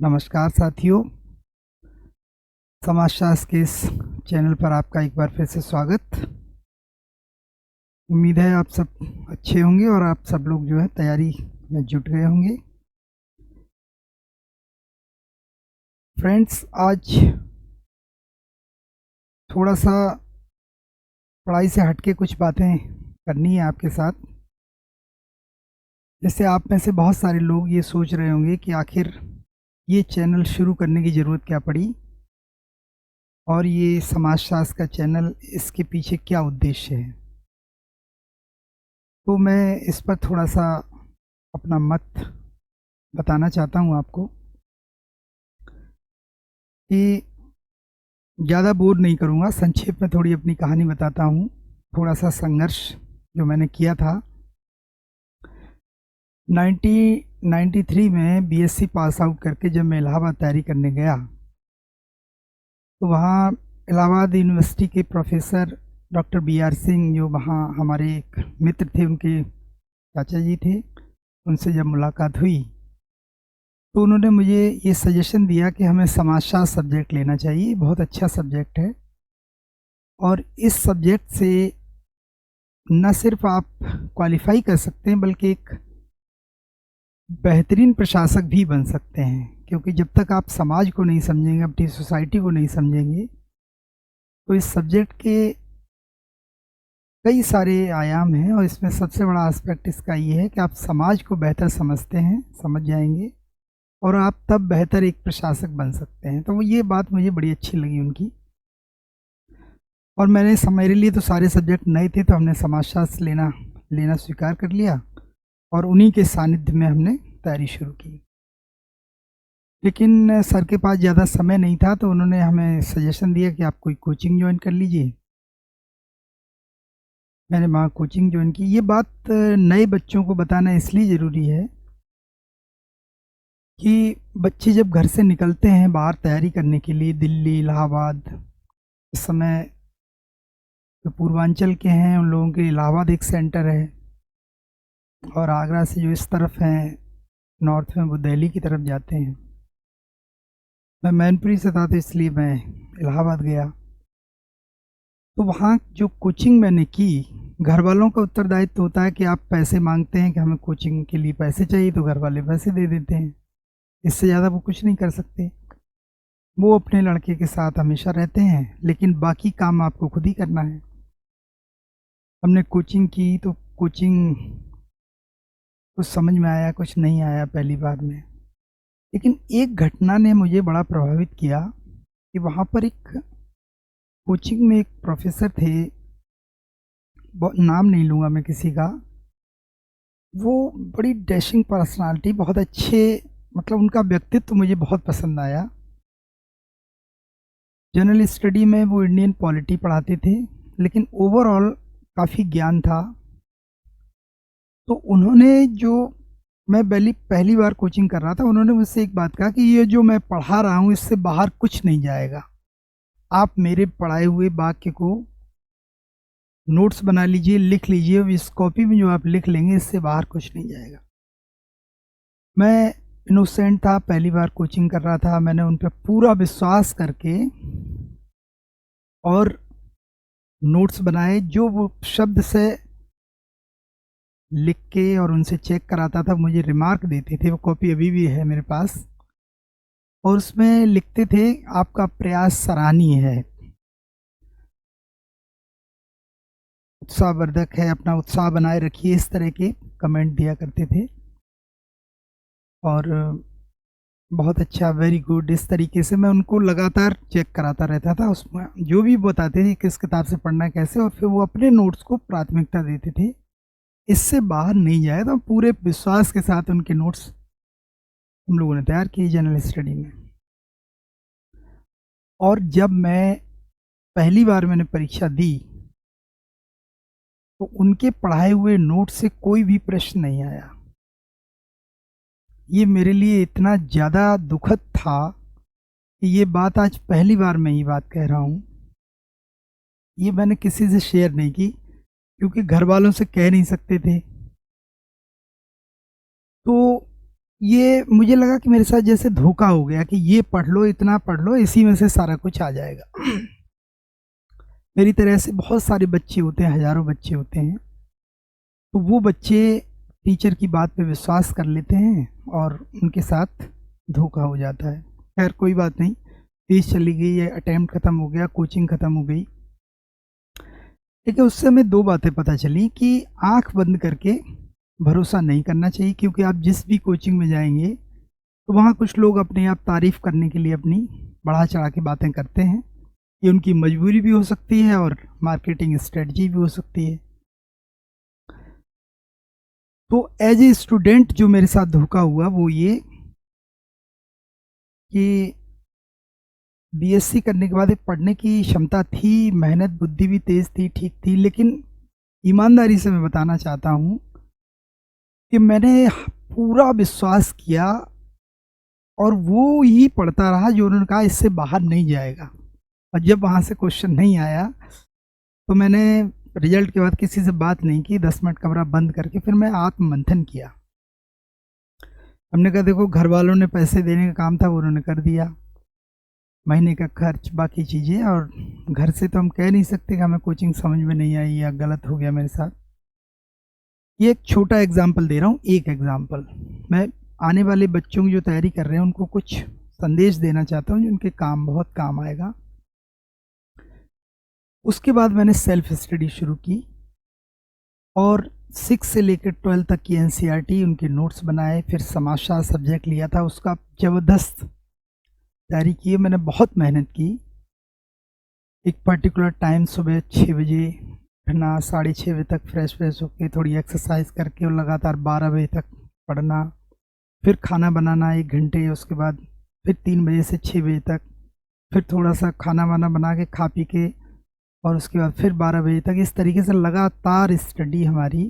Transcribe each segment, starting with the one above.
नमस्कार साथियों, समाजशास्त्र के इस चैनल पर आपका एक बार फिर से स्वागत। उम्मीद है आप सब अच्छे होंगे और आप सब लोग जो है तैयारी में जुट गए होंगे। फ्रेंड्स, आज थोड़ा सा पढ़ाई से हटके कुछ बातें करनी है आपके साथ। जैसे आप में से बहुत सारे लोग ये सोच रहे होंगे कि आखिर ये चैनल शुरू करने की ज़रूरत क्या पड़ी और ये समाजशास्त्र का चैनल, इसके पीछे क्या उद्देश्य है। तो मैं इस पर थोड़ा सा अपना मत बताना चाहता हूँ आपको कि ज़्यादा बोर नहीं करूँगा, संक्षेप में थोड़ी अपनी कहानी बताता हूँ। थोड़ा सा संघर्ष जो मैंने किया था। 1993 में बीएससी पास आउट करके जब मैं इलाहाबाद तैयारी करने गया, तो वहाँ इलाहाबाद यूनिवर्सिटी के प्रोफेसर डॉक्टर बीआर सिंह, जो वहाँ हमारे एक मित्र थे, उनके चाचा जी थे, उनसे जब मुलाकात हुई तो उन्होंने मुझे ये सजेशन दिया कि हमें समाजशास्त्र सब्जेक्ट लेना चाहिए, बहुत अच्छा सब्जेक्ट है और इस सब्जेक्ट से न सिर्फ आप क्वालिफाई कर सकते हैं बल्कि एक बेहतरीन प्रशासक भी बन सकते हैं। क्योंकि जब तक आप समाज को नहीं समझेंगे, अपनी सोसाइटी को नहीं समझेंगे, तो इस सब्जेक्ट के कई सारे आयाम हैं और इसमें सबसे बड़ा एस्पेक्ट इसका ये है कि आप समाज को बेहतर समझते हैं, समझ जाएंगे और आप तब बेहतर एक प्रशासक बन सकते हैं। तो वो ये बात मुझे बड़ी अच्छी लगी उनकी। और मेरे लिए तो सारे सब्जेक्ट नए थे, तो हमने समाजशास्त्र लेना स्वीकार कर लिया और उन्हीं के सानिध्य में हमने तैयारी शुरू की। लेकिन सर के पास ज़्यादा समय नहीं था, तो उन्होंने हमें सजेशन दिया कि आप कोई कोचिंग ज्वाइन कर लीजिए। मैंने वहाँ कोचिंग ज्वाइन की। ये बात नए बच्चों को बताना इसलिए ज़रूरी है कि बच्चे जब घर से निकलते हैं बाहर तैयारी करने के लिए, दिल्ली, इलाहाबाद, इस समय जो पूर्वांचल के हैं उन लोगों के इलाहाबाद एक सेंटर है और आगरा से जो इस तरफ हैं नॉर्थ में, वो दिल्ली की तरफ जाते हैं। मैं मैनपुरी से था, तो इसलिए मैं इलाहाबाद गया। तो वहाँ जो कोचिंग मैंने की, घर वालों का उत्तरदायित्व होता है कि आप पैसे मांगते हैं कि हमें कोचिंग के लिए पैसे चाहिए, तो घर वाले पैसे दे देते हैं। इससे ज़्यादा वो कुछ नहीं कर सकते। वो अपने लड़के के साथ हमेशा रहते हैं, लेकिन बाकी काम आपको खुद ही करना है। हमने कोचिंग की, तो कोचिंग कुछ समझ में आया, कुछ नहीं आया पहली बार में। लेकिन एक घटना ने मुझे बड़ा प्रभावित किया कि वहाँ पर एक कोचिंग में एक प्रोफेसर थे, नाम नहीं लूँगा मैं किसी का। वो बड़ी डैशिंग पर्सनालिटी, बहुत अच्छे, मतलब उनका व्यक्तित्व मुझे बहुत पसंद आया। जनरल स्टडी में वो इंडियन पॉलिटी पढ़ाते थे, लेकिन ओवरऑल काफ़ी ज्ञान था। तो उन्होंने जो, मैं पहली बार कोचिंग कर रहा था, उन्होंने मुझसे एक बात कहा कि ये जो मैं पढ़ा रहा हूँ इससे बाहर कुछ नहीं जाएगा। आप मेरे पढ़ाए हुए वाक्य को नोट्स बना लीजिए, लिख लीजिए, इस कॉपी में जो आप लिख लेंगे इससे बाहर कुछ नहीं जाएगा। मैं इनोसेंट था, पहली बार कोचिंग कर रहा था। मैंने उन पर पूरा विश्वास करके और नोट्स बनाए, जो वो शब्द से लिख के और उनसे चेक कराता था, मुझे रिमार्क देते थे। वो कॉपी अभी भी है मेरे पास और उसमें लिखते थे आपका प्रयास सराहनीय है, उत्साहवर्धक है, अपना उत्साह बनाए रखिए, इस तरह के कमेंट दिया करते थे। और बहुत अच्छा, वेरी गुड, इस तरीके से मैं उनको लगातार चेक कराता रहता था। उसमें जो भी बताते थे किस किताब से पढ़ना है, कैसे, और फिर वो अपने नोट्स को प्राथमिकता देते थे, इससे बाहर नहीं जाए। तो पूरे विश्वास के साथ उनके नोट्स हम लोगों ने तैयार किए जनरल स्टडी में। और जब मैं पहली बार मैंने परीक्षा दी, तो उनके पढ़ाए हुए नोट से कोई भी प्रश्न नहीं आया। ये मेरे लिए इतना ज़्यादा दुखद था कि ये बात आज पहली बार मैं ये बात कह रहा हूँ। ये मैंने किसी से शेयर नहीं की, क्योंकि घर वालों से कह नहीं सकते थे। तो ये मुझे लगा कि मेरे साथ जैसे धोखा हो गया कि ये पढ़ लो, इतना पढ़ लो, इसी में से सारा कुछ आ जाएगा। मेरी तरह से बहुत सारे बच्चे होते हैं, हज़ारों बच्चे होते हैं। तो वो बच्चे टीचर की बात पे विश्वास कर लेते हैं और उनके साथ धोखा हो जाता है। खैर कोई बात नहीं, फीस चली गई, ये अटेम्प्ट ख़त्म हो गया, कोचिंग ख़त्म हो गई। देखिए उससे हमें 2 बातें पता चली कि आँख बंद करके भरोसा नहीं करना चाहिए, क्योंकि आप जिस भी कोचिंग में जाएँगे, तो वहाँ कुछ लोग अपने आप तारीफ़ करने के लिए अपनी बढ़ा-चढ़ा के बातें करते हैं। ये उनकी मजबूरी भी हो सकती है और मार्केटिंग स्ट्रेटजी भी हो सकती है। तो एज़ ए स्टूडेंट जो मेरे साथ धोखा हुआ वो ये कि बीएससी करने के बाद एक पढ़ने की क्षमता थी, मेहनत बुद्धि भी तेज़ थी, ठीक थी, लेकिन ईमानदारी से मैं बताना चाहता हूँ कि मैंने पूरा विश्वास किया और वो ही पढ़ता रहा जो उन्होंने कहा इससे बाहर नहीं जाएगा। और जब वहाँ से क्वेश्चन नहीं आया, तो मैंने रिज़ल्ट के बाद किसी से बात नहीं की, 10 मिनट कमरा बंद करके फिर मैं आत्ममंथन किया। हमने कहा देखो घर वालों ने पैसे देने का काम था वो उन्होंने कर दिया, महीने का खर्च बाकी चीज़ें, और घर से तो हम कह नहीं सकते कि हमें कोचिंग समझ में नहीं आई या गलत हो गया मेरे साथ। ये एक छोटा एग्ज़ाम्पल दे रहा हूँ, एक एग्ज़ाम्पल। मैं आने वाले बच्चों की जो तैयारी कर रहे हैं उनको कुछ संदेश देना चाहता हूँ जो उनके बहुत काम आएगा। उसके बाद मैंने सेल्फ स्टडी शुरू की और 6 से लेकर 12 तक की एनसीईआरटी उनके नोट्स बनाए, फिर समाजशास्त्र सब्जेक्ट लिया था, उसका ज़बरदस्त तैयारी की है, मैंने बहुत मेहनत की। एक पर्टिकुलर टाइम सुबह 6 बजे उठना, 6:30 बजे तक फ्रेश होके थोड़ी एक्सरसाइज करके और लगातार 12 बजे तक पढ़ना, फिर खाना बनाना 1 घंटे, उसके बाद फिर 3 बजे से 6 बजे तक, फिर थोड़ा-सा खाना-वाना बना के खा पी के और उसके बाद फिर 12 बजे तक, इस तरीके से लगातार स्टडी हमारी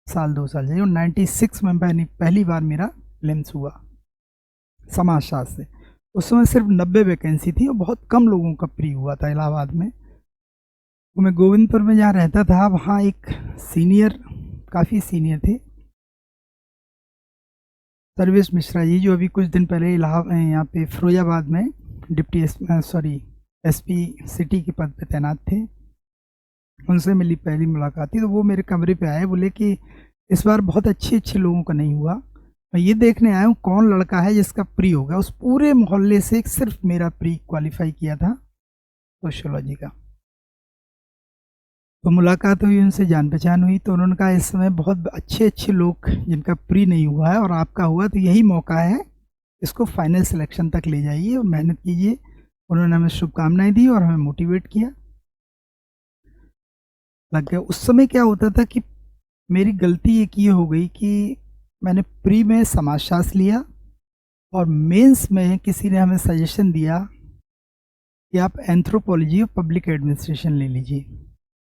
साल 2 साल चली और 96 में पहली बार मेरा प्रीलिम्स हुआ समाजशास्त्र से। उस समय सिर्फ 90 वैकेंसी थी और बहुत कम लोगों का प्री हुआ था इलाहाबाद में। तो मैं गोविंदपुर में जहाँ रहता था वहाँ एक सीनियर, काफ़ी सीनियर थे, सर्वेश मिश्रा जी, जो अभी कुछ दिन पहले यहाँ पे फिरोजाबाद में डिप्टी एसपी सिटी के पद पे तैनात थे। उनसे मेरी पहली मुलाकात थी, तो वो मेरे कमरे पे आए, बोले कि इस बार बहुत अच्छे लोगों का नहीं हुआ, मैं ये देखने आया हूँ कौन लड़का है जिसका प्री होगा। उस पूरे मोहल्ले से सिर्फ मेरा प्री क्वालिफाई किया था सोशियोलॉजी का। तो मुलाकात हुई, उनसे जान पहचान हुई, तो उन्होंने कहा इस समय बहुत अच्छे लोग जिनका प्री नहीं हुआ है और आपका हुआ, तो यही मौका है, इसको फाइनल सिलेक्शन तक ले जाइए और मेहनत कीजिए। उन्होंने हमें शुभकामनाएं दी और हमें मोटिवेट किया। लग गया। उस समय क्या होता था कि मेरी गलती एक ये हो गई कि मैंने प्री में समाजशास्त्र लिया और मेंस में किसी ने हमें सजेशन दिया कि आप एंथ्रोपोलॉजी और पब्लिक एडमिनिस्ट्रेशन ले लीजिए।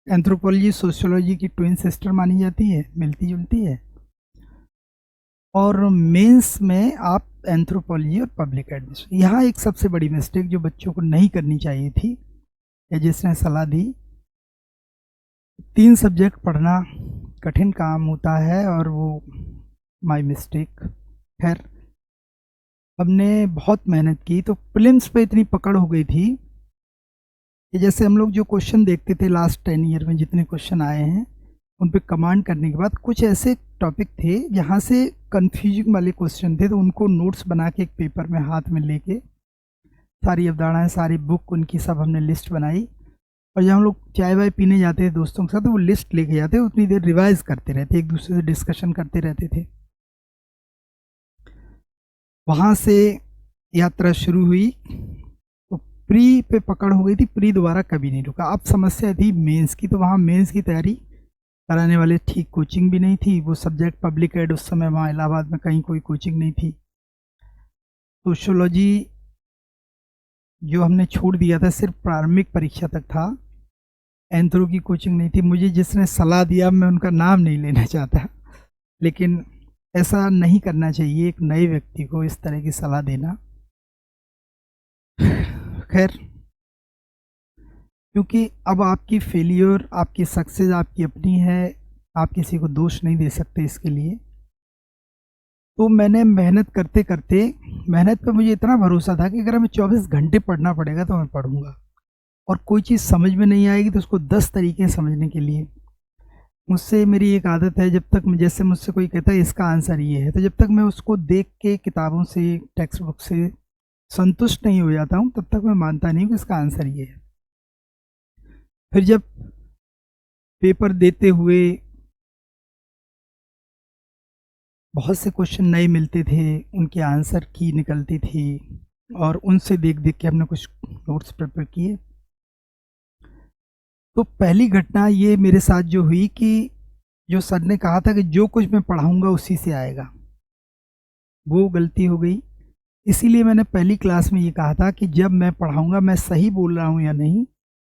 एंथ्रोपोलॉजी सोशियोलॉजी की ट्विन सिस्टर मानी जाती है, मिलती-जुलती है, और मेंस में आप एंथ्रोपोलॉजी और पब्लिक एडमिनिस्ट्रेशन। यहाँ एक सबसे बड़ी मिस्टेक जो बच्चों को नहीं करनी चाहिए थी या जिसने सलाह दी, 3 सब्जेक्ट पढ़ना कठिन काम होता है और वो माय मिस्टेक। खैर हमने बहुत मेहनत की, तो प्रीलिम्स पे इतनी पकड़ हो गई थी कि जैसे हम लोग जो क्वेश्चन देखते थे लास्ट 10 ईयर में जितने क्वेश्चन आए हैं, उन पे कमांड करने के बाद कुछ ऐसे टॉपिक थे जहाँ से कन्फ्यूजिंग वाले क्वेश्चन थे, तो उनको नोट्स बना के एक पेपर में हाथ में लेके सारी अवधारणाएँ, सारी बुक उनकी सब हमने लिस्ट बनाई, और जब हम लोग चाय-वाय पीने जाते थे दोस्तों के साथ, तो वो लिस्ट लेके जाते, उतनी देर रिवाइज़ करते रहते, एक-दूसरे से डिस्कशन करते रहते थे। वहाँ से यात्रा शुरू हुई, तो प्री पे पकड़ हो गई थी, प्री दोबारा कभी नहीं रुका। अब समस्या थी मेंस की, तो वहाँ मेंस की तैयारी कराने वाले ठीक कोचिंग भी नहीं थी। वो सब्जेक्ट पब्लिक एड उस समय वहाँ इलाहाबाद में कहीं कोई कोचिंग नहीं थी। सोशियोलॉजी जो हमने छोड़ दिया था सिर्फ प्रारंभिक परीक्षा तक था, एंथ्रो की कोचिंग नहीं थी। मुझे जिसने सलाह दिया मैं उनका नाम नहीं लेना चाहता, लेकिन ऐसा नहीं करना चाहिए एक नए व्यक्ति को इस तरह की सलाह देना। खैर, क्योंकि अब आपकी फेलियर, आपकी सक्सेस आपकी अपनी है, आप किसी को दोष नहीं दे सकते इसके लिए। तो मैंने मेहनत करते करते, मेहनत पे मुझे इतना भरोसा था कि अगर हमें 24 घंटे पढ़ना पड़ेगा तो मैं पढ़ूंगा, और कोई चीज़ समझ में नहीं आएगी तो उसको 10 तरीके हैं समझने के लिए। मुझसे मेरी एक आदत है, जब तक जैसे मुझसे कोई कहता है इसका आंसर ये है, तो जब तक मैं उसको देख के किताबों से, टेक्स्ट बुक से संतुष्ट नहीं हो जाता हूँ, तब तक मैं मानता नहीं हूँ कि इसका आंसर ये है। फिर जब पेपर देते हुए बहुत से क्वेश्चन नए मिलते थे, उनके आंसर की निकलती थी, और उनसे देख देख के हमने कुछ नोट्स प्रिपेयर किए। तो पहली घटना ये मेरे साथ जो हुई कि जो सर ने कहा था कि जो कुछ मैं पढ़ाऊंगा उसी से आएगा, वो गलती हो गई। इसीलिए मैंने पहली क्लास में ये कहा था कि जब मैं पढ़ाऊंगा मैं सही बोल रहा हूँ या नहीं,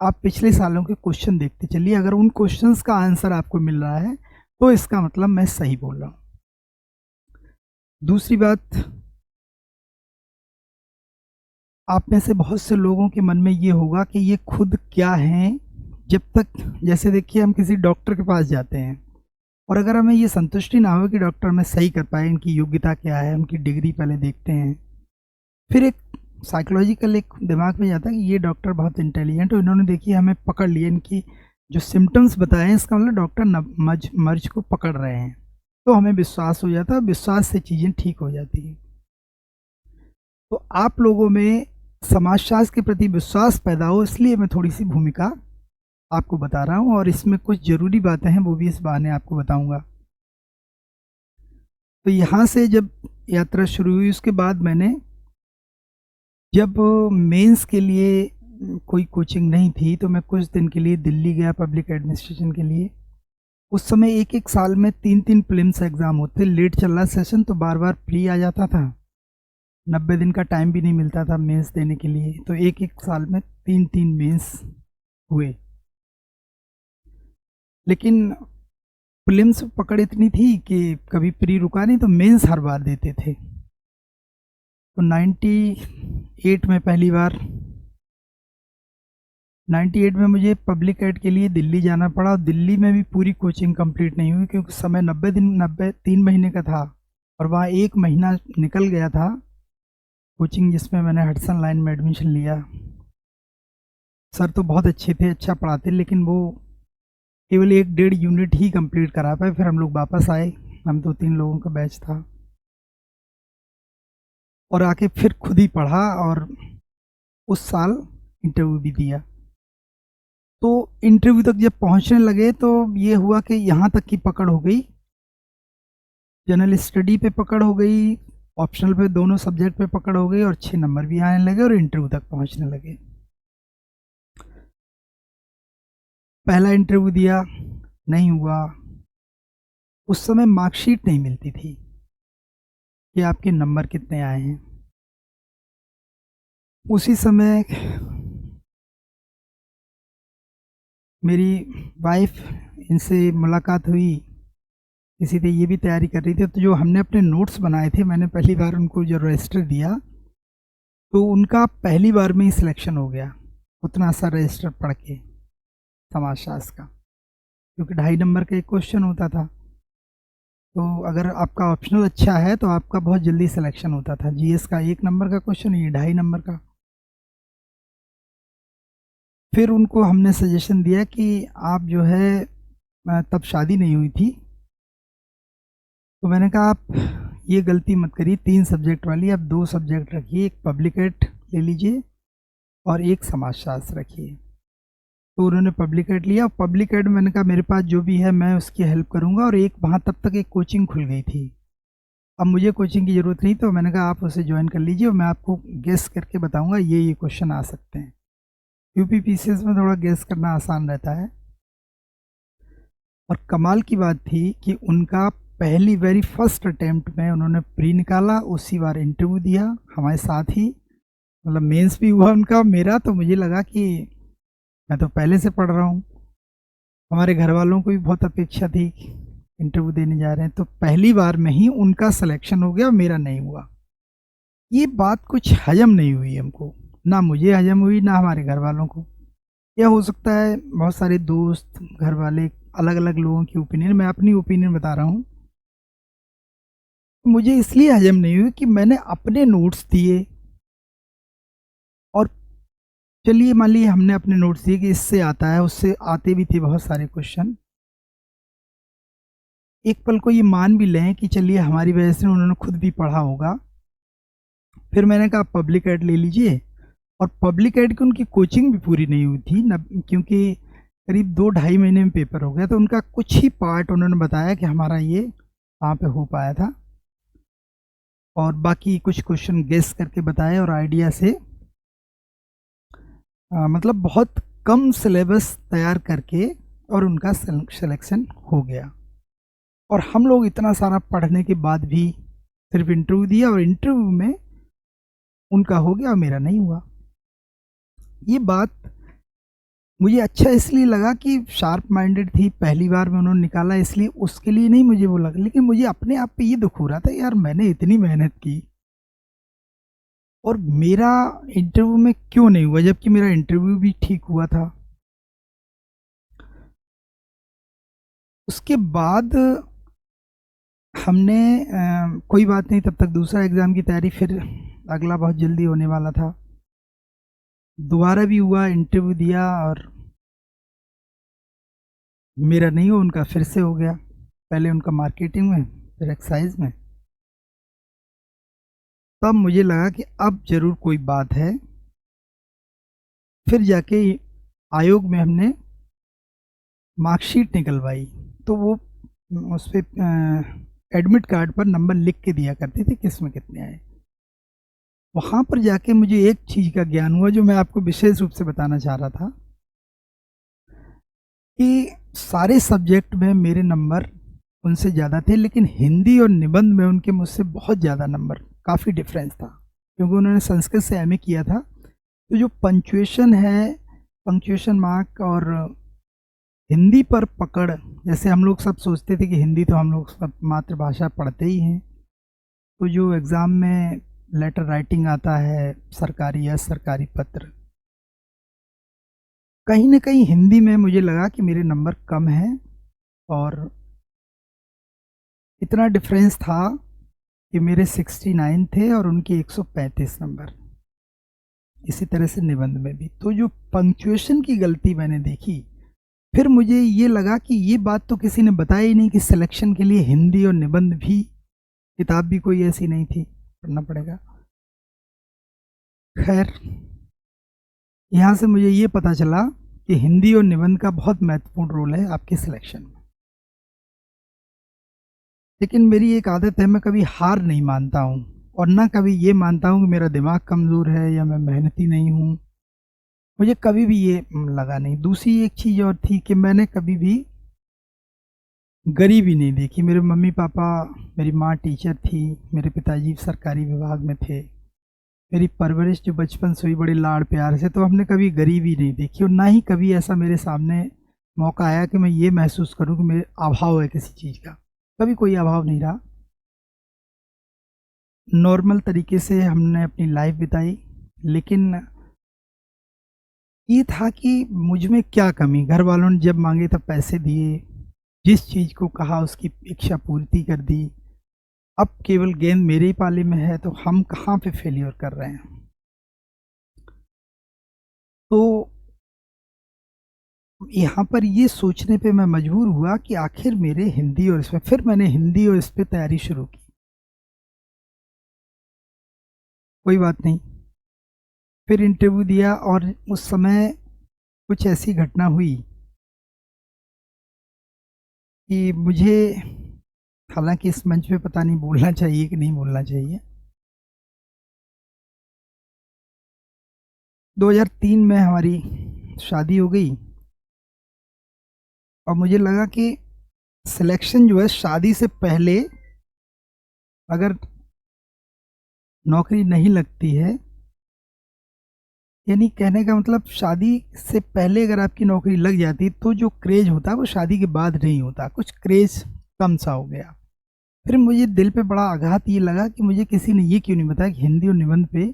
आप पिछले सालों के क्वेश्चन देखते चलिए, अगर उन क्वेश्चंस का आंसर आपको मिल रहा है तो इसका मतलब मैं सही बोल रहा हूँ। दूसरी बात, आप में से बहुत से लोगों के मन में ये होगा कि ये खुद क्या हैं, जब तक, जैसे देखिए हम किसी डॉक्टर के पास जाते हैं और अगर हमें ये संतुष्टि ना हो कि डॉक्टर हमें सही कर पाए, इनकी योग्यता क्या है, उनकी डिग्री पहले देखते हैं, फिर एक साइकोलॉजिकल एक दिमाग में जाता है कि ये डॉक्टर बहुत इंटेलिजेंट है, इन्होंने देखिए हमें पकड़ लिया, इनकी जो सिम्टम्स बताए हैं इसका मतलब डॉक्टर मर्ज को पकड़ रहे हैं, तो हमें विश्वास हो जाता है, विश्वास से चीज़ें ठीक हो जाती हैं। तो आप लोगों में समाजशास्त्र के प्रति विश्वास पैदा हो, इसलिए मैं थोड़ी सी भूमिका आपको बता रहा हूँ, और इसमें कुछ ज़रूरी बातें हैं वो भी इस बहाने आपको बताऊंगा। तो यहाँ से जब यात्रा शुरू हुई, उसके बाद मैंने जब मेंस के लिए कोई कोचिंग नहीं थी तो मैं कुछ दिन के लिए दिल्ली गया पब्लिक एडमिनिस्ट्रेशन के लिए। उस समय एक एक साल में 3-3 प्रीलिम्स एग्ज़ाम होते, लेट चल रहा सेशन तो बार बार प्री आ जाता था, 90 दिन का टाइम भी नहीं मिलता था मेंस देने के लिए, तो एक एक साल में 3-3 मेंस हुए। लेकिन प्रीलिम्स पकड़ इतनी थी कि कभी प्री रुका नहीं, तो मेंस हर बार देते थे। तो 98 में पहली बार, 98 में मुझे पब्लिक एड के लिए दिल्ली जाना पड़ा, और दिल्ली में भी पूरी कोचिंग कंप्लीट नहीं हुई क्योंकि समय 90 दिन, 3 महीने का था, और वहाँ 1 महीना निकल गया था कोचिंग जिसमें मैंने हडसन लाइन में एडमिशन लिया। सर तो बहुत अच्छे थे, अच्छा पढ़ाते, लेकिन वो केवल 1-1.5 यूनिट ही कंप्लीट करा पाए, फिर हम लोग वापस आए, हम 2-3 लोगों का बैच था, और आके फिर खुद ही पढ़ा, और उस साल इंटरव्यू भी दिया। तो इंटरव्यू तक जब पहुंचने लगे तो ये हुआ कि यहाँ तक की पकड़ हो गई, जनरल स्टडी पे पकड़ हो गई, ऑप्शनल पे दोनों सब्जेक्ट पे पकड़ हो गई, और 6 नंबर भी आने लगे और इंटरव्यू तक पहुंचने लगे। पहला इंटरव्यू दिया, नहीं हुआ। उस समय मार्कशीट नहीं मिलती थी कि आपके नंबर कितने आए हैं। उसी समय मेरी वाइफ, इनसे मुलाकात हुई, किसी ने ये भी तैयारी कर रही थी, तो जो हमने अपने नोट्स बनाए थे, मैंने पहली बार उनको जो रजिस्टर दिया तो उनका पहली बार में ही सिलेक्शन हो गया, उतना सा रजिस्टर पढ़ के समाजशास्त्र का, क्योंकि 2.5 नंबर का एक क्वेश्चन होता था, तो अगर आपका ऑप्शनल अच्छा है तो आपका बहुत जल्दी सिलेक्शन होता था। जीएस का 1 नंबर का क्वेश्चन, ये 2.5 नंबर का। फिर उनको हमने सजेशन दिया कि आप जो है, तब शादी नहीं हुई थी, तो मैंने कहा आप ये गलती मत करिए, 3 सब्जेक्ट वाली आप 2 सब्जेक्ट रखिए, एक पब्लिक एड ले लीजिए और एक समाजशास्त्र रखिए। तो उन्होंने पब्लिक एड लिया, और पब्लिक एड मैंने कहा मेरे पास जो भी है मैं उसकी हेल्प करूँगा, और एक वहाँ तब तक एक कोचिंग खुल गई थी, अब मुझे कोचिंग की ज़रूरत नहीं, तो मैंने कहा आप उसे ज्वाइन कर लीजिए और मैं आपको गेस करके बताऊँगा ये क्वेश्चन आ सकते हैं। यूपीपीसीएस में थोड़ा गेस करना आसान रहता है। और कमाल की बात थी कि उनका पहली वेरी फर्स्ट अटेम्प्ट में उन्होंने प्री निकाला, उसी बार इंटरव्यू दिया हमारे साथ ही, मतलब मेंस भी हुआ उनका, मेरा तो मुझे लगा कि मैं तो पहले से पढ़ रहा हूँ। हमारे घर वालों को भी बहुत अपेक्षा थी, इंटरव्यू देने जा रहे हैं, तो पहली बार में ही उनका सिलेक्शन हो गया, मेरा नहीं हुआ। ये बात कुछ हजम नहीं हुई हमको, ना मुझे हजम हुई ना हमारे घर वालों को। यह हो सकता है बहुत सारे दोस्त, घर वाले, अलग अलग लोगों की ओपिनियन, मैं अपनी ओपिनियन बता रहा हूँ। मुझे इसलिए हजम नहीं हुई कि मैंने अपने नोट्स दिए, और चलिए मान लीजिए हमने अपने नोट्स दिए कि इससे आता है, उससे आते भी थे बहुत सारे क्वेश्चन। एक पल को ये मान भी लें कि चलिए हमारी वजह से उन्होंने खुद भी पढ़ा होगा। फिर मैंने कहा पब्लिक एड ले लीजिए, और पब्लिक एड की उनकी कोचिंग भी पूरी नहीं हुई थी न, क्योंकि करीब 2 ढाई महीने में पेपर हो गया, तो उनका कुछ ही पार्ट उन्होंने बताया कि हमारा ये वहाँ पे हो पाया था, और बाकी कुछ क्वेश्चन गेस करके बताए और आइडिया से मतलब बहुत कम सिलेबस तैयार करके और उनका सिलेक्शन हो गया। और हम लोग इतना सारा पढ़ने के बाद भी सिर्फ इंटरव्यू दिया, और इंटरव्यू में उनका हो गया और मेरा नहीं हुआ। ये बात मुझे अच्छा इसलिए लगा कि शार्प माइंडेड थी, पहली बार में उन्होंने निकाला, इसलिए उसके लिए नहीं मुझे वो लगा, लेकिन मुझे अपने आप पे ये दुख हो रहा था, यार मैंने इतनी मेहनत की और मेरा इंटरव्यू में क्यों नहीं हुआ, जबकि मेरा इंटरव्यू भी ठीक हुआ था। उसके बाद हमने कोई बात नहीं, तब तक दूसरा एग्ज़ाम की तैयारी, फिर अगला बहुत जल्दी होने वाला था। दोबारा भी हुआ, इंटरव्यू दिया और मेरा नहीं हुआ, उनका फिर से हो गया। पहले उनका मार्केटिंग में, फिर एक्साइज में। तब मुझे लगा कि अब ज़रूर कोई बात है। फिर जाके आयोग में हमने मार्कशीट निकलवाई, तो वो उस पर एडमिट कार्ड पर नंबर लिख के दिया करते थे किस में कितने आए। वहाँ पर जाके मुझे एक चीज़ का ज्ञान हुआ जो मैं आपको विशेष रूप से बताना चाह रहा था, कि सारे सब्जेक्ट में मेरे नंबर उनसे ज़्यादा थे, लेकिन हिंदी और निबंध में उनके मुझसे बहुत ज़्यादा नंबर, काफ़ी डिफरेंस था, क्योंकि उन्होंने संस्कृत से एमए किया था। तो जो पंक्चुएशन है, पंक्चुएशन मार्क और हिंदी पर पकड़, जैसे हम लोग सब सोचते थे कि हिंदी तो हम लोग सब मातृभाषा पढ़ते ही हैं, तो जो एग्ज़ाम में लेटर राइटिंग आता है, सरकारी या सरकारी पत्र, कहीं न कहीं हिंदी में मुझे लगा कि मेरे नंबर कम हैं, और इतना डिफरेंस था कि मेरे 69 थे और उनके 135 नंबर। इसी तरह से निबंध में भी। तो जो पंक्चुएशन की गलती मैंने देखी, फिर मुझे ये लगा कि ये बात तो किसी ने बताया ही नहीं कि सिलेक्शन के लिए हिंदी और निबंध भी, किताब भी कोई ऐसी नहीं थी, पढ़ना पड़ेगा। खैर, यहाँ से मुझे ये पता चला कि हिंदी और निबंध का बहुत महत्वपूर्ण रोल है आपके सिलेक्शन में। लेकिन मेरी एक आदत है, मैं कभी हार नहीं मानता हूँ, और ना कभी ये मानता हूँ कि मेरा दिमाग कमज़ोर है या मैं मेहनती नहीं हूँ। मुझे कभी भी ये लगा नहीं। दूसरी एक चीज़ और थी कि मैंने कभी भी गरीबी नहीं देखी। मेरे मम्मी पापा, मेरी माँ टीचर थी, मेरे पिताजी सरकारी विभाग में थे। मेरी परवरिश जो बचपन से हुई बड़े लाड़ प्यार से, तो हमने कभी गरीबी नहीं देखी, और ना ही कभी ऐसा मेरे सामने मौका आया कि मैं ये महसूस करूँ कि मेरे अभाव है किसी चीज़ का। कभी कोई अभाव नहीं रहा। नॉर्मल तरीके से हमने अपनी लाइफ बिताई, लेकिन ये था कि मुझ में क्या कमी, घर वालों ने जब मांगे तब पैसे दिए, जिस चीज़ को कहा उसकी इच्छा पूर्ति कर दी। अब केवल गेंद मेरे ही पाले में है, तो हम कहाँ पे फेलियर कर रहे हैं। तो यहाँ पर ये सोचने पे मैं मजबूर हुआ कि आखिर मेरे हिंदी और इसमें, फिर मैंने हिंदी और इस पे तैयारी शुरू की। कोई बात नहीं, फिर इंटरव्यू दिया, और उस समय कुछ ऐसी घटना हुई कि मुझे, हालाँकि इस मंच पे पता नहीं बोलना चाहिए कि नहीं बोलना चाहिए। 2003 में हमारी शादी हो गई, और मुझे लगा कि सिलेक्शन जो है शादी से पहले, अगर नौकरी नहीं लगती है, यानी कहने का मतलब शादी से पहले अगर आपकी नौकरी लग जाती तो जो क्रेज़ होता है वो शादी के बाद नहीं होता, कुछ क्रेज़ कम सा हो गया। फिर मुझे दिल पे बड़ा आघात ये लगा कि मुझे किसी ने ये क्यों नहीं बताया कि हिंदी और निबंध पे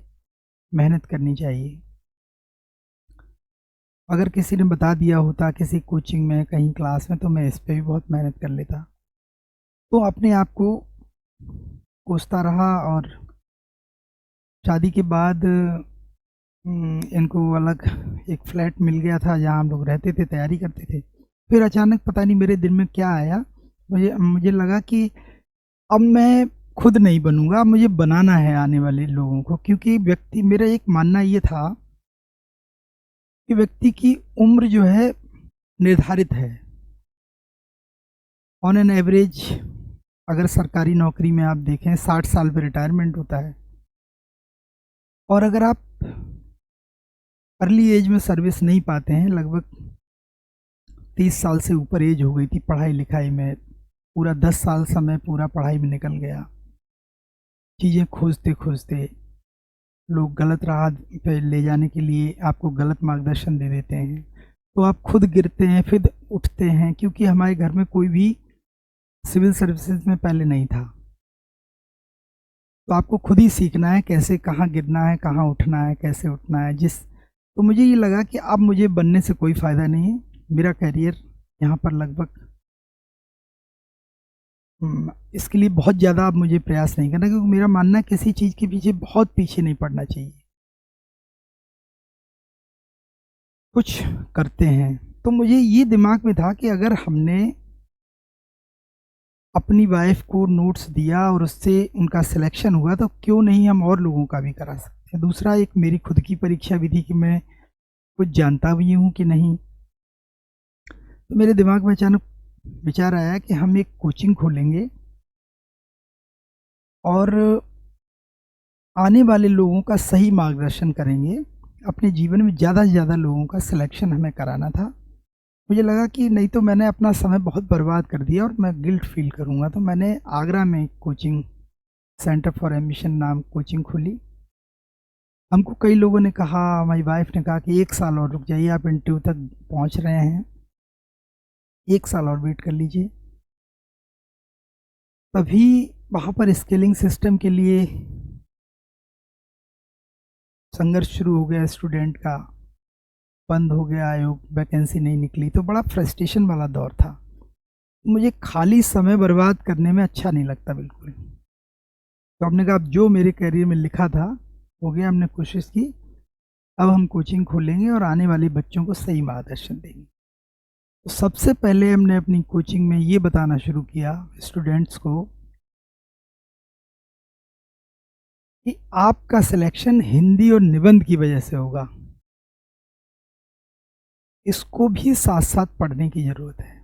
मेहनत करनी चाहिए। अगर किसी ने बता दिया होता किसी कोचिंग में, कहीं क्लास में, तो मैं इस पे भी बहुत मेहनत कर लेता। तो अपने आप को कोसता रहा और शादी के बाद इनको अलग एक फ्लैट मिल गया था जहाँ हम लोग रहते थे, तैयारी करते थे। फिर अचानक पता नहीं मेरे दिल में क्या आया, मुझे मुझे लगा कि अब मैं खुद नहीं बनूँगा, मुझे बनाना है आने वाले लोगों को, क्योंकि व्यक्ति मेरा एक मानना ये था कि व्यक्ति की उम्र जो है निर्धारित है। ऑन एन एवरेज अगर सरकारी नौकरी में आप देखें 60 साल पे रिटायरमेंट होता है, और अगर आप अर्ली एज में सर्विस नहीं पाते हैं, लगभग 30 साल से ऊपर एज हो गई थी पढ़ाई लिखाई में, पूरा 10 साल समय पूरा पढ़ाई में निकल गया, चीज़ें खोजते खोजते लोग गलत राह पे ले जाने के लिए आपको गलत मार्गदर्शन दे देते हैं, तो आप खुद गिरते हैं फिर उठते हैं, क्योंकि हमारे घर में कोई भी सिविल सर्विसेज में पहले नहीं था। तो आपको खुद ही सीखना है कैसे, कहाँ गिरना है, कहाँ उठना है, कैसे उठना है। तो मुझे ये लगा कि अब मुझे बनने से कोई फ़ायदा नहीं है, मेरा करियर यहाँ पर लगभग इसके लिए बहुत ज़्यादा अब मुझे प्रयास नहीं करना, क्योंकि मेरा मानना है किसी चीज़ के पीछे बहुत पीछे नहीं पड़ना चाहिए। कुछ करते हैं, तो मुझे ये दिमाग में था कि अगर हमने अपनी वाइफ़ को नोट्स दिया और उससे उनका सिलेक्शन हुआ, तो क्यों नहीं हम और लोगों का भी करा सकते हैं। दूसरा एक मेरी खुद की परीक्षा भी थी कि मैं कुछ जानता भी हूँ कि नहीं। तो मेरे दिमाग में अचानक विचार आया कि हम एक कोचिंग खोलेंगे और आने वाले लोगों का सही मार्गदर्शन करेंगे। अपने जीवन में ज़्यादा से ज़्यादा लोगों का सिलेक्शन हमें कराना था। मुझे लगा कि नहीं तो मैंने अपना समय बहुत बर्बाद कर दिया और मैं गिल्ट फ़ील करूँगा, तो मैंने आगरा में एक कोचिंग सेंटर फॉर एम्बिशन नाम कोचिंग खोली। हमको कई लोगों ने कहा, हमारी वाइफ़ ने कहा कि 1 साल और रुक जाइए, आप इंटरव्यू तक पहुँच रहे हैं, 1 साल और वेट कर लीजिए। तभी वहाँ पर स्केलिंग सिस्टम के लिए संघर्ष शुरू हो गया स्टूडेंट का, बंद हो गया आयोग, वैकेंसी नहीं निकली, तो बड़ा फ्रस्ट्रेशन वाला दौर था। मुझे खाली समय बर्बाद करने में अच्छा नहीं लगता बिल्कुल। तो हमने कहा अब जो मेरे करियर में लिखा था, हो गया, हमने कोशिश की, अब हम कोचिंग खोलेंगे और आने वाले बच्चों को सही मार्गदर्शन देंगे। तो सबसे पहले हमने अपनी कोचिंग में ये बताना शुरू किया स्टूडेंट्स को कि आपका सिलेक्शन हिंदी और निबंध की वजह से होगा। इसको भी साथ-साथ पढ़ने की ज़रूरत है,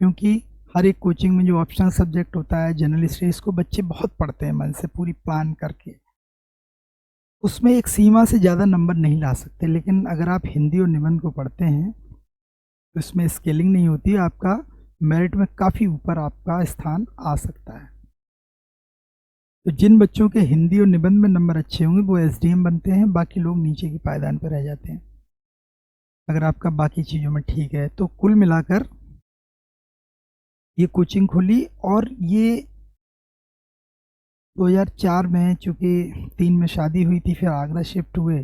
क्योंकि हर एक कोचिंग में जो ऑप्शनल सब्जेक्ट होता है, जनरल हिस्ट्री, इसको बच्चे बहुत पढ़ते हैं मन से, पूरी प्लान करके। उसमें एक सीमा से ज़्यादा नंबर नहीं ला सकते, लेकिन अगर आप हिंदी और निबंध को पढ़ते हैं, तो इसमें स्केलिंग नहीं होती, आपका मेरिट में काफ़ी ऊपर आपका स्थान आ सकता है। तो जिन बच्चों के हिंदी और निबंध में नंबर अच्छे होंगे, वो एसडीएम बनते हैं, बाकी लोग नीचे की पायदान पर रह जाते हैं। अगर आपका बाकी चीज़ों में ठीक है, तो कुल मिलाकर ये कोचिंग खोली और ये 2004 में, चूँकि 3 में शादी हुई थी, फिर आगरा शिफ्ट हुए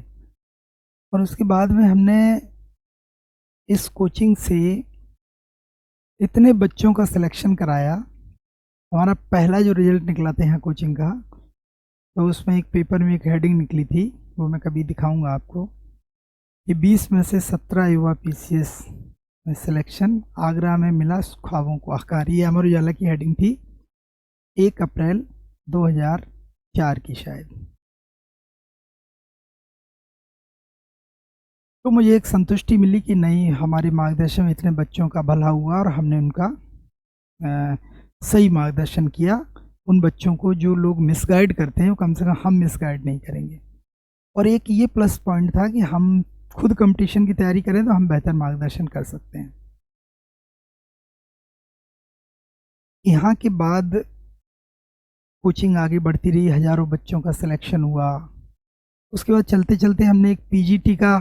और उसके बाद में हमने इस कोचिंग से इतने बच्चों का सिलेक्शन कराया। हमारा पहला जो रिज़ल्ट निकला था यहाँ कोचिंग का, तो उसमें एक पेपर में एक हेडिंग निकली थी, वो मैं कभी दिखाऊँगा आपको, कि 20 में से 17 युवा पीसीएस में सिलेक्शन, आगरा में मिला ख्वाबों को आकार। ये अमर उजाला की हेडिंग थी, 1 अप्रैल 2004 की शायद। तो मुझे एक संतुष्टि मिली कि नहीं, हमारे मार्गदर्शन में इतने बच्चों का भला हुआ और हमने उनका सही मार्गदर्शन किया। उन बच्चों को जो लोग मिसगाइड करते हैं, वो कम से कम हम मिसगाइड नहीं करेंगे। और एक ये प्लस पॉइंट था कि हम खुद कंपटीशन की तैयारी करें तो हम बेहतर मार्गदर्शन कर सकते हैं। यहाँ के बाद कोचिंग आगे बढ़ती रही, हज़ारों बच्चों का सिलेक्शन हुआ। उसके बाद चलते-चलते हमने एक पीजीटी का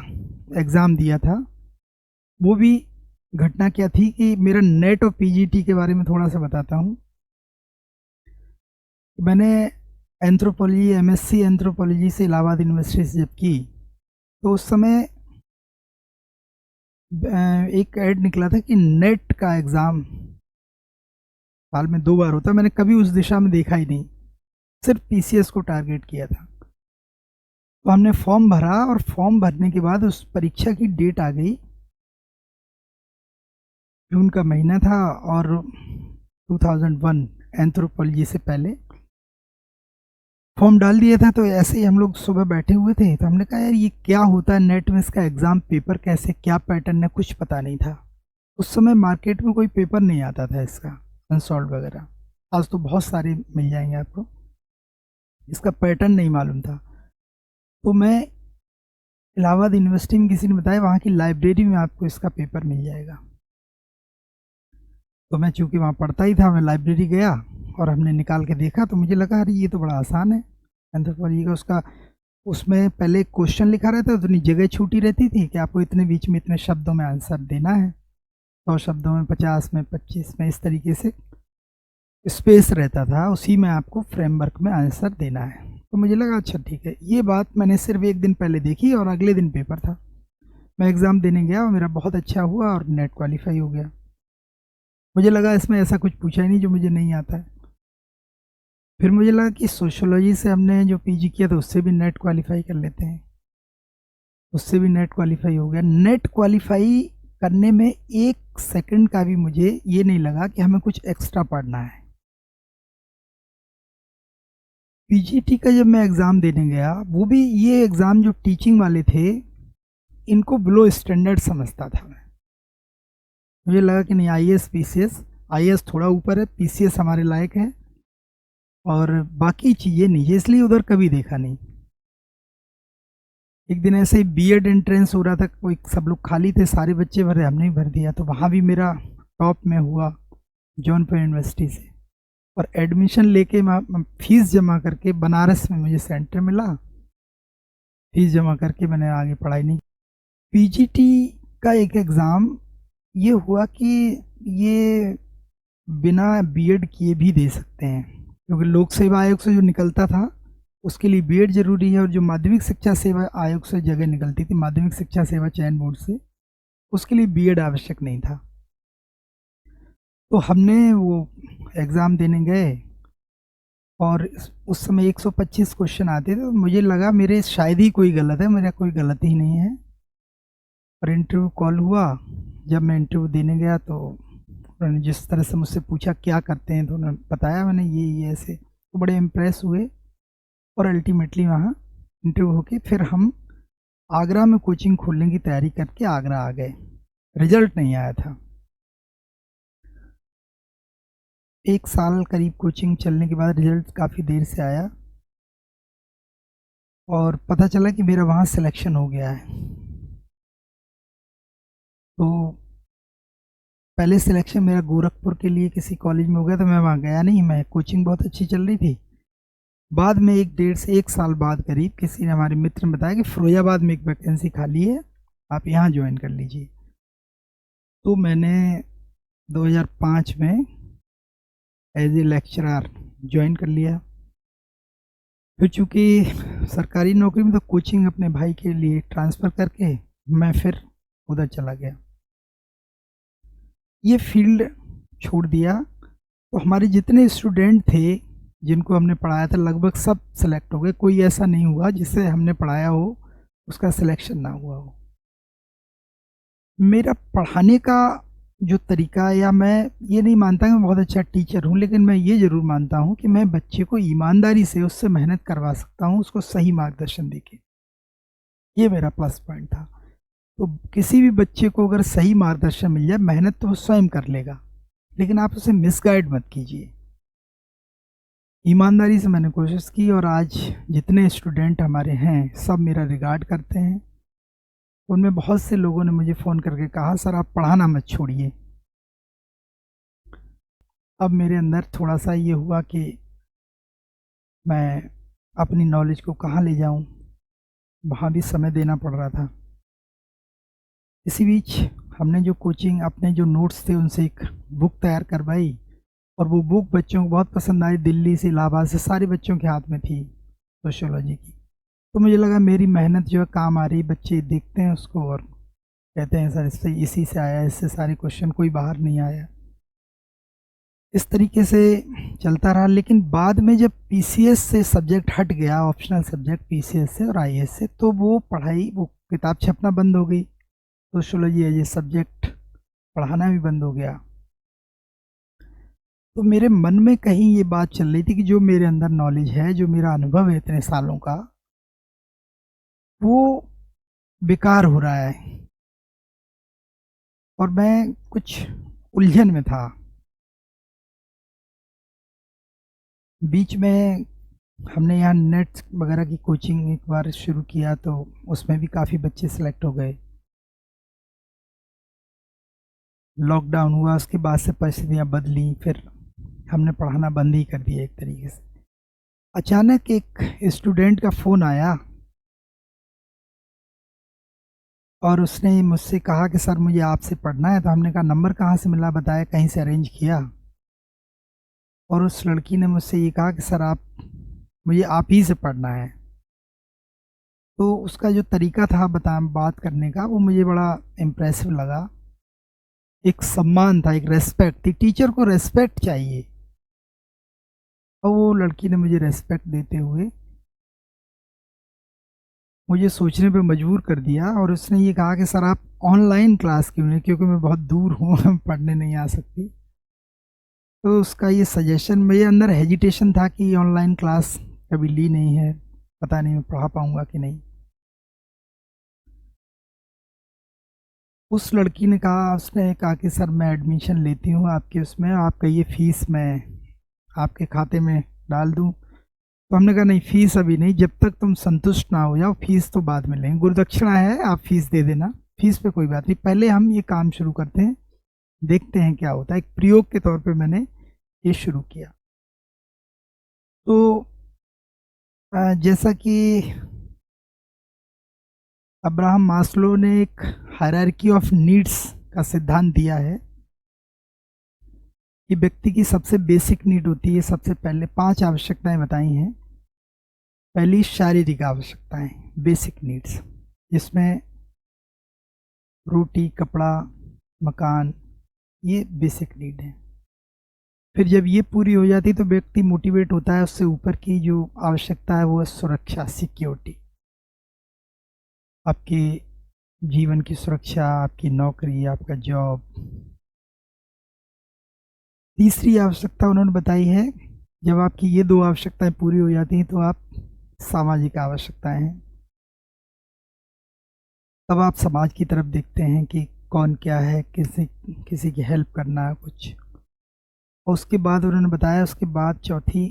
एग्ज़ाम दिया था। वो भी घटना क्या थी कि मेरा नेट और पीजीटी के बारे में थोड़ा-सा बताता हूँ। मैंने एंथ्रोपोलॉजी, एमएससी एंथ्रोपोलॉजी से इलाहाबाद यूनिवर्सिटी से जब की, तो उस समय एक ऐड निकला था कि नेट का एग्ज़ाम साल में 2 बार होता है। मैंने कभी उस दिशा में देखा ही नहीं। सिर्फ पीसीएस को टारगेट किया था। तो हमने फॉर्म भरा और फॉर्म भरने के बाद उस परीक्षा की डेट आ गई, जून का महीना था और 2001 एंथ्रोपोलॉजी से पहले फॉर्म डाल दिया था। तो ऐसे ही हम लोग सुबह बैठे हुए थे, तो हमने कहा यार ये क्या होता है नेट में, इसका एग्ज़ाम पेपर कैसे, क्या पैटर्न है, कुछ पता नहीं था। उस समय मार्केट में कोई पेपर नहीं आता था इसका अनसॉल्व वगैरह। आज तो बहुत सारे मिल जाएंगे आपको, इसका पैटर्न नहीं मालूम था। तो मैं इलाहाबाद यूनिवर्सिटी में किसी ने बताया वहाँ की लाइब्रेरी में आपको इसका पेपर मिल जाएगा। तो मैं चूँकि वहाँ पढ़ता ही था, मैं लाइब्रेरी गया और हमने निकाल के देखा, तो मुझे लगा अरे ये तो बड़ा आसान है एंथ्रोपोलॉजी का। उसका उसमें पहले क्वेश्चन लिखा रहता है, उतनी जगह छूटी रहती थी कि आपको इतने बीच में इतने शब्दों में आंसर देना है, 100 शब्दों में, 50 में, 25 में, इस तरीके से स्पेस रहता था, उसी में आपको फ्रेमवर्क में आंसर देना है। तो मुझे लगा अच्छा ठीक है। ये बात मैंने सिर्फ एक दिन पहले देखी और अगले दिन पेपर था। मैं एग्ज़ाम देने गया और मेरा बहुत अच्छा हुआ और नेट क्वालिफाई हो गया। मुझे लगा इसमें ऐसा कुछ पूछा ही नहीं जो मुझे नहीं आता है। फिर मुझे लगा कि सोशियोलॉजी से हमने जो पीजी किया था उससे भी नेट क्वालिफाई कर लेते हैं, उससे भी नेट क्वालिफाई हो गया। नेट क्वालिफाई करने में 1 सेकंड का भी मुझे ये नहीं लगा कि हमें कुछ एक्स्ट्रा पढ़ना है। पीजीटी का जब मैं एग्ज़ाम देने गया, वो भी ये एग्ज़ाम जो टीचिंग वाले थे, इनको बिलो स्टैंडर्ड समझता था मैं। मुझे लगा कि नहीं, आईएएस पीसीएस, आईएएस थोड़ा ऊपर है, पीसीएस हमारे लायक है और बाकी चीज़ें नहीं, इसलिए उधर कभी देखा नहीं। एक दिन ऐसे ही बीएड एंट्रेंस हो रहा था, कोई सब लोग खाली थे, सारे बच्चे भरे, हमने भी भर दिया। तो वहाँ भी मेरा टॉप में हुआ जौनपुर यूनिवर्सिटी से, और एडमिशन लेके मैं फीस जमा करके बनारस में मुझे सेंटर मिला, फीस जमा करके मैंने आगे पढ़ाई नहीं। पीजीटी का एक एग्ज़ाम ये हुआ कि ये बिना बीएड किए भी दे सकते हैं, क्योंकि लोक सेवा आयोग से जो निकलता था उसके लिए बीएड जरूरी है, और जो माध्यमिक शिक्षा सेवा आयोग से जगह निकलती थी, माध्यमिक शिक्षा सेवा चयन बोर्ड से, उसके लिए बीएड आवश्यक नहीं था। तो हमने वो एग्ज़ाम देने गए और उस समय 125 क्वेश्चन आते थे, तो मुझे लगा मेरे शायद ही कोई गलत है, मेरा कोई गलती ही नहीं है। और इंटरव्यू कॉल हुआ। जब मैं इंटरव्यू देने गया तो उन्होंने जिस तरह से मुझसे पूछा क्या करते हैं, तो उन्होंने बताया, मैंने ये ऐसे, तो बड़े इम्प्रेस हुए। और अल्टीमेटली वहाँ इंटरव्यू होके फिर हम आगरा में कोचिंग खोलने की तैयारी करके आगरा आ गए। रिजल्ट नहीं आया था। 1 साल करीब कोचिंग चलने के बाद रिजल्ट काफ़ी देर से आया और पता चला कि मेरा वहाँ सिलेक्शन हो गया है। तो पहले सिलेक्शन मेरा गोरखपुर के लिए किसी कॉलेज में हो गया, तो मैं वहाँ गया नहीं, मैं कोचिंग बहुत अच्छी चल रही थी। बाद में 1 से 1 साल बाद करीब किसी ने, हमारे मित्र ने बताया कि फिरोजाबाद में एक वैकेंसी खाली है, आप यहाँ ज्वाइन कर लीजिए। तो मैंने 2005 में एज ए लेक्चरर ज्वाइन कर लिया। फिर चूँकि सरकारी नौकरी में, तो कोचिंग अपने भाई के लिए ट्रांसफ़र करके मैं फिर उधर चला गया, ये फील्ड छोड़ दिया। तो हमारे जितने स्टूडेंट थे जिनको हमने पढ़ाया था, लगभग सब सेलेक्ट हो गए। कोई ऐसा नहीं हुआ जिसे हमने पढ़ाया हो उसका सिलेक्शन ना हुआ हो। मेरा पढ़ाने का जो तरीका, या मैं ये नहीं मानता कि मैं बहुत अच्छा टीचर हूँ, लेकिन मैं ये ज़रूर मानता हूँ कि मैं बच्चे को ईमानदारी से उससे मेहनत करवा सकता हूँ, उसको सही मार्गदर्शन देके। ये मेरा प्लस पॉइंट था। तो किसी भी बच्चे को अगर सही मार्गदर्शन मिल जाए, मेहनत तो वो स्वयं कर लेगा, लेकिन आप उसे मिसगाइड मत कीजिए। ईमानदारी से मैंने कोशिश की, और आज जितने स्टूडेंट हमारे हैं सब मेरा रिगार्ड करते हैं। उनमें बहुत से लोगों ने मुझे फ़ोन करके कहा, सर आप पढ़ाना मत छोड़िए। अब मेरे अंदर थोड़ा सा ये हुआ कि मैं अपनी नॉलेज को कहाँ ले जाऊँ, वहाँ भी समय देना पड़ रहा था। इसी बीच हमने जो कोचिंग, अपने जो नोट्स थे उनसे एक बुक तैयार करवाई, और वो बुक बच्चों को बहुत पसंद आई। दिल्ली से, इलाहाबाद से सारे बच्चों के हाथ में थी सोशियोलॉजी की। तो मुझे लगा मेरी मेहनत जो है काम आ रही, बच्चे देखते हैं उसको और कहते हैं सर इससे, इसी से आया, इससे सारे क्वेश्चन, कोई बाहर नहीं आया। इस तरीके से चलता रहा। लेकिन बाद में जब पीसीएस से सब्जेक्ट हट गया, ऑप्शनल सब्जेक्ट पीसीएस से और आईएएस से, तो वो पढ़ाई, वो किताब छपना बंद हो गई, सोशियोलॉजी एज ए सब्जेक्ट पढ़ाना भी बंद हो गया। तो मेरे मन में कहीं ये बात चल रही थी कि जो मेरे अंदर नॉलेज है, जो मेरा अनुभव है इतने सालों का, वो बेकार हो रहा है और मैं कुछ उलझन में था। बीच में हमने यहाँ नेट वगैरह की कोचिंग एक बार शुरू किया, तो उसमें भी काफ़ी बच्चे सेलेक्ट हो गए। लॉकडाउन हुआ, उसके बाद से परिस्थितियाँ बदली, फिर हमने पढ़ाना बंद ही कर दिया एक तरीके से। अचानक एक स्टूडेंट का फ़ोन आया और उसने मुझसे कहा कि सर मुझे आपसे पढ़ना है। तो हमने कहा नंबर कहाँ से मिला, बताया कहीं से अरेंज किया। और उस लड़की ने मुझसे ये कहा कि सर मुझे आप ही से पढ़ना है। तो उसका जो तरीका था बात करने का, वो मुझे बड़ा इम्प्रेसिव लगा। एक सम्मान था, एक रेस्पेक्ट थी। टीचर को रेस्पेक्ट चाहिए, और वो लड़की ने मुझे रेस्पेक्ट देते हुए मुझे सोचने पे मजबूर कर दिया। और उसने ये कहा कि सर आप ऑनलाइन क्लास क्यों नहीं, क्योंकि मैं बहुत दूर हूँ पढ़ने नहीं आ सकती। तो उसका ये सजेशन, मेरे अंदर हेजिटेशन था कि ऑनलाइन क्लास कभी ली नहीं है, पता नहीं मैं पढ़ा पाऊँगा कि नहीं। उस लड़की ने कहा, उसने कहा कि सर मैं एडमिशन लेती हूँ आपके उसमें, आपका ये फ़ीस मैं आपके खाते में डाल दूँ। तो हमने कहा नहीं, फ़ीस अभी नहीं, जब तक तुम संतुष्ट ना हो जाओ, फ़ीस तो बाद में लेंगे, गुरुदक्षिणा है, आप फ़ीस दे देना, फ़ीस पे कोई बात नहीं, पहले हम ये काम शुरू करते हैं, देखते हैं क्या होता है। एक प्रयोग के तौर पे मैंने ये शुरू किया। तो जैसा कि अब्राहम मास्लो ने एक हायरार्की ऑफ नीड्स का सिद्धांत दिया है कि व्यक्ति की सबसे बेसिक नीड होती है, सबसे पहले 5 आवश्यकताएं बताई हैं। पहली शारीरिक आवश्यकताएं, बेसिक नीड्स, जिसमें रोटी, कपड़ा, मकान, ये बेसिक नीड है। फिर जब ये पूरी हो जाती तो व्यक्ति मोटिवेट होता है। उससे ऊपर की जो आवश्यकता है वो है सुरक्षा, सिक्योरिटी, आपके जीवन की सुरक्षा, आपकी नौकरी, आपका जॉब। तीसरी आवश्यकता उन्होंने बताई है, जब आपकी ये 2 आवश्यकताएं पूरी हो जाती हैं तो आप सामाजिक आवश्यकताएं हैं। तब आप समाज की तरफ देखते हैं कि कौन क्या है, किसी किसी की हेल्प करना कुछ। और उसके बाद उन्होंने बताया, उसके बाद चौथी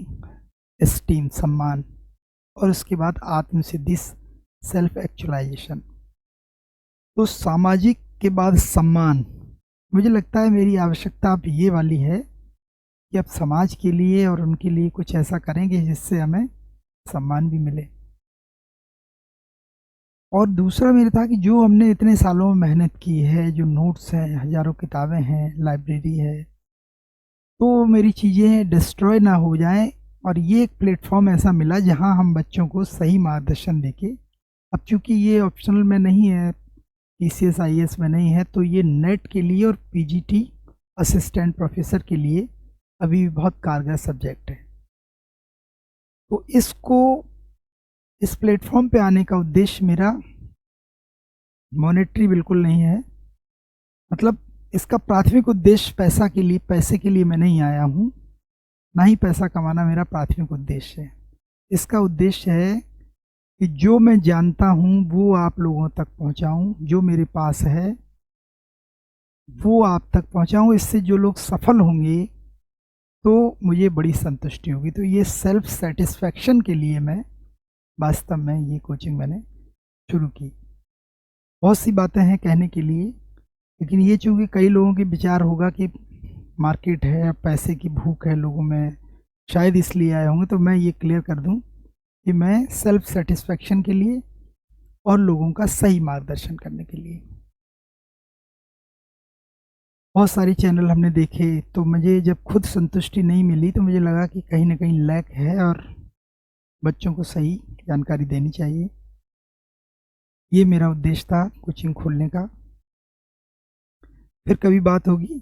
एस्टीम, सम्मान, और उसके बाद आत्मसिद्धि, सेल्फ एक्चुअलाइजेशन। तो सामाजिक के बाद सम्मान, मुझे लगता है मेरी आवश्यकता अब ये वाली है कि अब समाज के लिए और उनके लिए कुछ ऐसा करेंगे जिससे हमें सम्मान भी मिले। और दूसरा मेरा था कि जो हमने इतने सालों में मेहनत की है, जो नोट्स हैं, हज़ारों किताबें हैं, लाइब्रेरी है, तो मेरी चीज़ें डिस्ट्रॉय ना हो जाएँ। और ये एक प्लेटफ़ॉर्म ऐसा मिला जहाँ हम बच्चों को सही मार्गदर्शन देके, अब चूँकि ये ऑप्शनल में नहीं है, पीसीएस आईएएस में नहीं है, तो ये नेट के लिए और पीजीटी असिस्टेंट प्रोफ़ेसर के लिए अभी भी बहुत कारगर सब्जेक्ट है। तो इस प्लेटफ़ॉर्म पे आने का उद्देश्य मेरा मॉनेटरी बिल्कुल नहीं है। मतलब इसका प्राथमिक उद्देश्य पैसे के लिए मैं नहीं आया हूँ, ना ही पैसा कमाना मेरा प्राथमिक उद्देश्य है। इसका उद्देश्य है कि जो मैं जानता हूँ वो आप लोगों तक पहुँचाऊँ, जो मेरे पास है वो आप तक पहुँचाऊँ। इससे जो लोग सफल होंगे तो मुझे बड़ी संतुष्टि होगी। तो ये सेल्फ सैटिस्फैक्शन के लिए मैं वास्तव में ये कोचिंग मैंने शुरू की। बहुत सी बातें हैं कहने के लिए, लेकिन ये चूँकि कई लोगों के विचार होगा कि मार्केट है, पैसे की भूख है लोगों में, शायद इसलिए आए होंगे, तो मैं ये क्लियर कर दूं कि मैं सेल्फ सेटिस्फेक्शन के लिए और लोगों का सही मार्गदर्शन करने के लिए। बहुत सारे चैनल हमने देखे, तो मुझे जब खुद संतुष्टि नहीं मिली तो मुझे लगा कि कहीं न कहीं लैक है और बच्चों को सही जानकारी देनी चाहिए। ये मेरा उद्देश्य था कोचिंग खोलने का। फिर कभी बात होगी